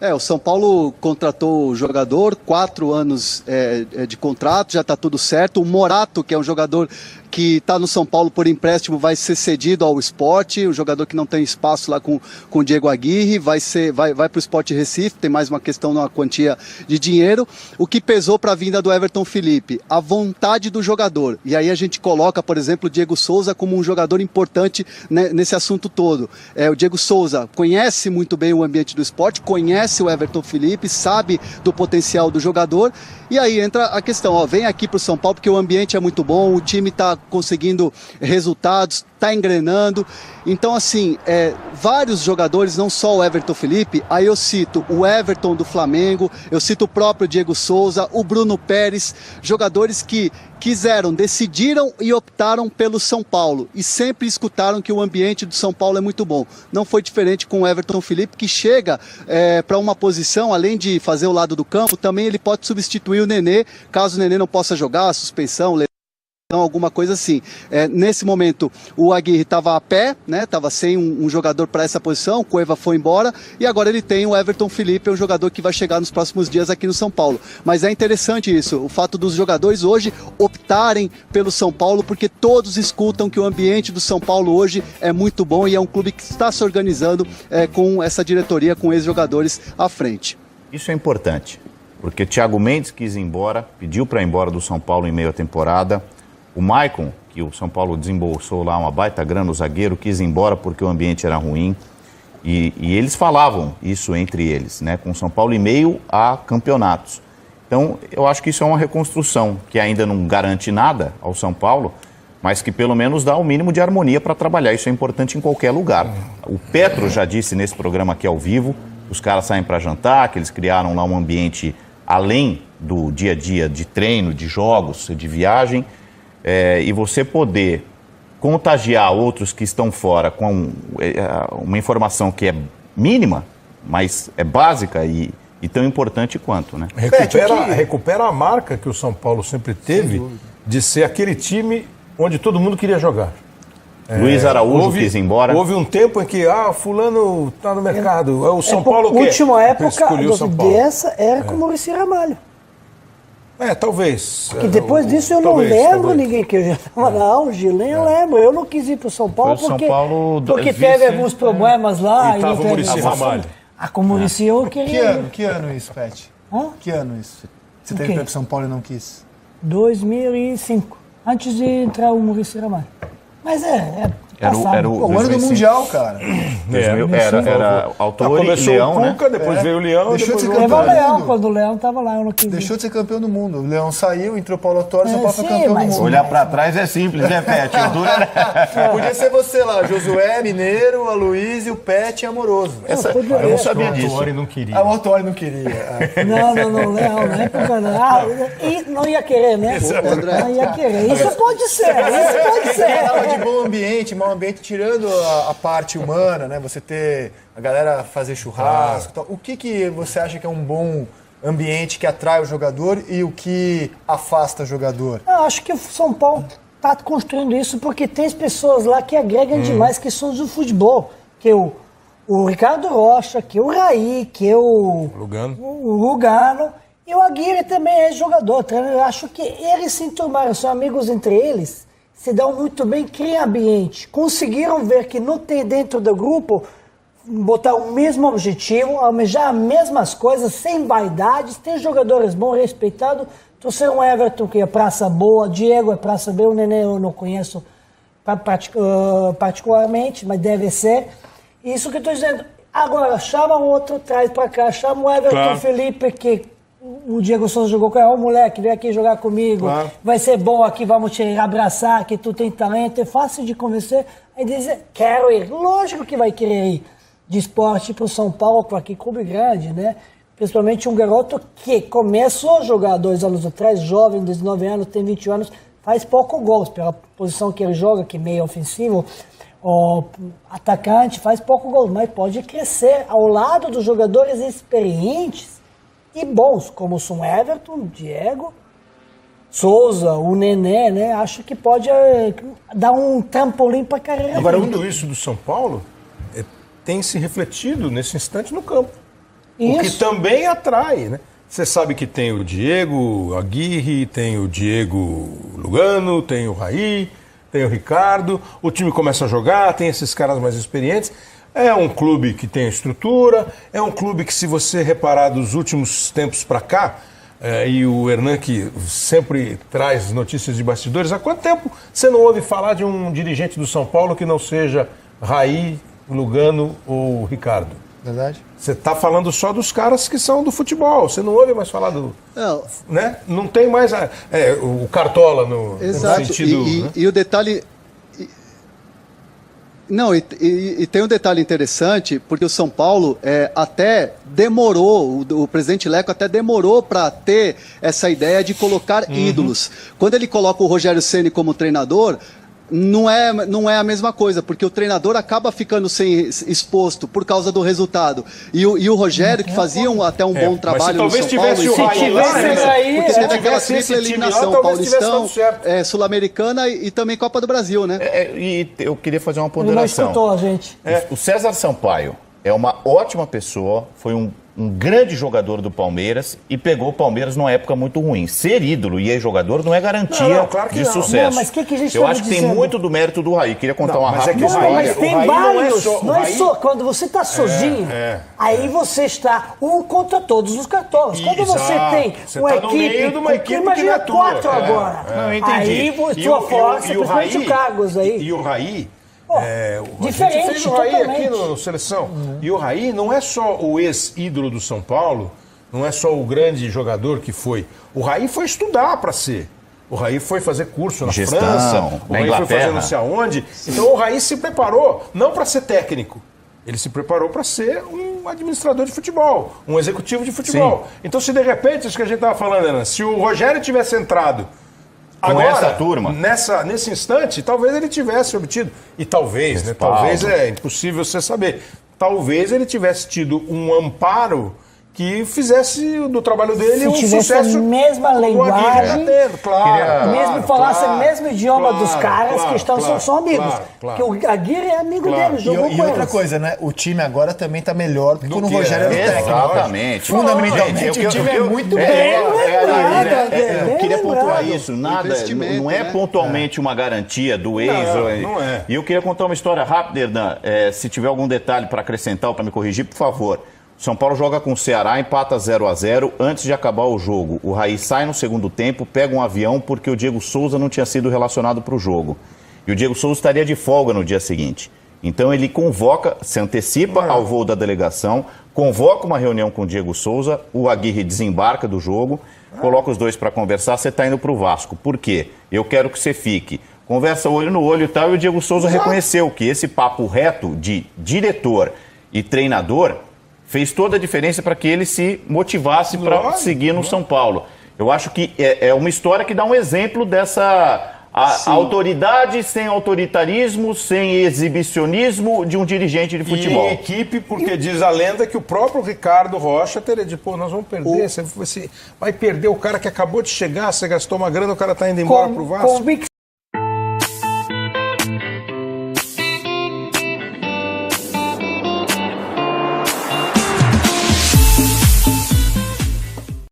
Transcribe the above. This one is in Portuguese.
O São Paulo contratou o jogador, 4 anos de contrato, já está tudo certo. O Morato, que é um jogador que está no São Paulo por empréstimo, vai ser cedido ao Sport, um jogador que não tem espaço lá com o Diego Aguirre, vai para o Sport Recife, tem mais uma questão na quantia de dinheiro. O que pesou para a vinda do Everton Felipe? A vontade do jogador. E aí a gente coloca, por exemplo, o Diego Souza como um jogador importante, né, nesse assunto todo. O Diego Souza conhece muito bem o ambiente do Sport, conhece o Everton Felipe, sabe do potencial do jogador, e aí entra a questão, vem aqui para o São Paulo porque o ambiente é muito bom, o time está conseguindo resultados, está engrenando. Então, assim, vários jogadores, não só o Everton Felipe, aí eu cito o Everton do Flamengo, eu cito o próprio Diego Souza, o Bruno Pérez, jogadores que decidiram e optaram pelo São Paulo e sempre escutaram que o ambiente do São Paulo é muito bom. Não foi diferente com o Everton Felipe, que chega para uma posição, além de fazer o lado do campo, também ele pode substituir o Nenê, caso o Nenê não possa jogar, suspensão, alguma coisa assim. Nesse momento o Aguirre estava a pé, né? Estava sem um jogador para essa posição, o Cueva foi embora e agora ele tem o Everton Felipe, um jogador que vai chegar nos próximos dias aqui no São Paulo. Mas é interessante isso, o fato dos jogadores hoje optarem pelo São Paulo, porque todos escutam que o ambiente do São Paulo hoje é muito bom e é um clube que está se organizando com essa diretoria, com ex-jogadores à frente. Isso é importante, porque Thiago Mendes quis ir embora, pediu para ir embora do São Paulo em meio à temporada. O Maicon, que o São Paulo desembolsou lá uma baita grana, o zagueiro, quis ir embora porque o ambiente era ruim. E eles falavam isso entre eles, né, com o São Paulo em meio a campeonatos. Então, eu acho que isso é uma reconstrução que ainda não garante nada ao São Paulo, mas que pelo menos dá o mínimo de harmonia para trabalhar. Isso é importante em qualquer lugar. O Petro já disse nesse programa aqui ao vivo, os caras saem para jantar, que eles criaram lá um ambiente além do dia a dia de treino, de jogos, de viagem. E você poder contagiar outros que estão fora com uma informação que é mínima, mas é básica e tão importante quanto, né? Recupera a marca que o São Paulo sempre teve de ser aquele time onde todo mundo queria jogar. Luiz Araújo quis ir embora. Houve um tempo em que, fulano está no mercado, o São Paulo quer. A última época dessa era com o Maurício Ramalho. Talvez. Que depois disso eu não lembro ninguém que eu já estava na auge, nem lembro. Eu não quis ir para o São Paulo porque teve alguns problemas lá. E estava o Muricy Ramalho. Com o Muricy eu queria. Que ano isso, Pet? Que ano isso? Você teve para o São Paulo e não quis? 2005, antes de entrar o Muricy Ramalho. Mas era o ano do Mundial, cara. Era Autor e Leão, o Cuca, depois veio o Leão. Deixou de ser campeão do Leão, quando o Leão estava lá, eu não quis ir. Deixou de ser campeão do mundo. O Leão saiu, entrou Paulo Torres, São Paulo foi campeão do mundo. Olhar pra trás é simples, né, Pet? Podia ser você lá, Josué, Mineiro, Aloysio, Pet e Amoroso. Eu não sabia disso. O Autori não queria. O Autori não queria. Não, Leão, na época não. E não ia querer, né? Não ia querer. Isso pode ser. Falava de bom ambiente, mau ambiente, tirando a parte humana, né? Você ter a galera fazer churrasco e tal. O que você acha que é um bom ambiente que atrai o jogador e o que afasta o jogador? Eu acho que o São Paulo está construindo isso porque tem as pessoas lá que agregam demais, que são do futebol. Que o Ricardo Rocha, que o Raí, que o Lugano. E o Aguirre também é jogador. Eu acho que eles se enturmaram, são amigos entre eles. Se dão muito bem, criam ambiente. Conseguiram ver que não tem dentro do grupo, botar o mesmo objetivo, almejar as mesmas coisas, sem vaidades. Tem jogadores bons, respeitados. Trouxe um Everton que é praça boa, Diego é praça boa, o Nenê eu não conheço particularmente, mas deve ser. Isso que eu estou dizendo. Agora, chama o outro, traz para cá, chama o Everton Felipe, que o Diego Souza jogou com o moleque, vem aqui jogar comigo, vai ser bom aqui, vamos te abraçar, que tu tem talento, é fácil de convencer. Aí dizer, quero ir, lógico que vai querer ir de esporte para o São Paulo, para aqui clube grande, né? Principalmente um garoto que começou a jogar 2 anos atrás, jovem, 19 anos, tem 20 anos, faz pouco gols, pela posição que ele joga, que é meio ofensivo, atacante, faz pouco gol, mas pode crescer ao lado dos jogadores experientes e bons, como são Everton, Diego, Souza, o Nenê, né? Acho que pode dar um trampolim para a carreira. Agora, tudo isso do São Paulo tem se refletido nesse instante no campo. O que também atrai, né? Você sabe que tem o Diego Aguirre, tem o Diego Lugano, tem o Raí, tem o Ricardo. O time começa a jogar, tem esses caras mais experientes. É um clube que tem estrutura, é um clube que, se você reparar dos últimos tempos para cá, e o Hernan que sempre traz notícias de bastidores, há quanto tempo você não ouve falar de um dirigente do São Paulo que não seja Raí, Lugano ou Ricardo? Verdade. Você está falando só dos caras que são do futebol, você não ouve mais falar do... Não. Né? Não tem mais o Cartola no sentido... E o detalhe... Não, e tem um detalhe interessante, porque o São Paulo até demorou, o presidente Leco até demorou para ter essa ideia de colocar ídolos. Quando ele coloca o Rogério Ceni como treinador, não é a mesma coisa, porque o treinador acaba ficando sem exposto por causa do resultado. E o Rogério, que fazia até um bom trabalho no São Paulo, se porque teve aquela tripla eliminação, Paulistão, Sul-Americana e também Copa do Brasil, né? E eu queria fazer uma Ele não ponderação. escutou a gente. O César Sampaio é uma ótima pessoa, foi um grande jogador do Palmeiras e pegou o Palmeiras numa época muito ruim. Ser ídolo e ex-jogador não é garantia de sucesso. Não, mas que a gente eu tá acho que tem dizendo? muito do mérito do Raí. Queria contar uma rápida Não, mas tem vários. não é só. Quando você está sozinho, aí você está um contra todos os 14. Quando você tem uma tá no meio de uma equipe imagina que não é tua. 4 agora. Não, entendi. Aí sua força, principalmente o Carlos aí. E o Raí... diferente, a gente fez o Raí totalmente. aqui no Seleção. E o Raí não é só o ex-ídolo do São Paulo, não é só o grande jogador que foi. O Raí foi estudar para ser. O Raí foi fazer curso na Gestão, França, o na Raí Inglaterra. foi fazer não sei aonde. Então o Raí se preparou não para ser técnico. Ele se preparou para ser um administrador de futebol, um executivo de futebol. Sim. Então, se de repente, isso que a gente estava falando, Ana, se o Rogério tivesse entrado agora, essa turma, nesse instante, talvez ele tivesse obtido, e talvez, né? Talvez é impossível você saber, talvez ele tivesse tido um amparo que fizesse do trabalho dele um tivesse sucesso. a mesma linguagem, mesmo falasse o mesmo idioma dos caras que são amigos. Porque o Aguirre é amigo dele, jogou com E outra eles. coisa, né? O time agora também tá melhor do que quando o Rogério era técnico. Exatamente. Fundamentalmente, o time é muito bem. Eu queria pontuar isso. Nada, não é pontualmente uma garantia do ex. Não é. E eu queria contar uma história rápida, Hernan. Se tiver algum detalhe para acrescentar ou para me corrigir, por favor. São Paulo joga com o Ceará, empata 0-0 antes de acabar o jogo. O Raí sai no segundo tempo, pega um avião porque o Diego Souza não tinha sido relacionado para o jogo. E o Diego Souza estaria de folga no dia seguinte. Então ele convoca, se antecipa ao voo da delegação, convoca uma reunião com o Diego Souza, o Aguirre desembarca do jogo, coloca os dois para conversar, você está indo para o Vasco. Por quê? Eu quero que você fique. Conversa olho no olho e tal, e o Diego Souza reconheceu que esse papo reto de diretor e treinador fez toda a diferença para que ele se motivasse para seguir no São Paulo. Eu acho que é uma história que dá um exemplo dessa autoridade sem autoritarismo, sem exibicionismo de um dirigente de futebol. E equipe, porque diz a lenda que o próprio Ricardo Rocha teria de, nós vamos perder, você vai perder o cara que acabou de chegar, você gastou uma grana, o cara está indo embora pro Vasco.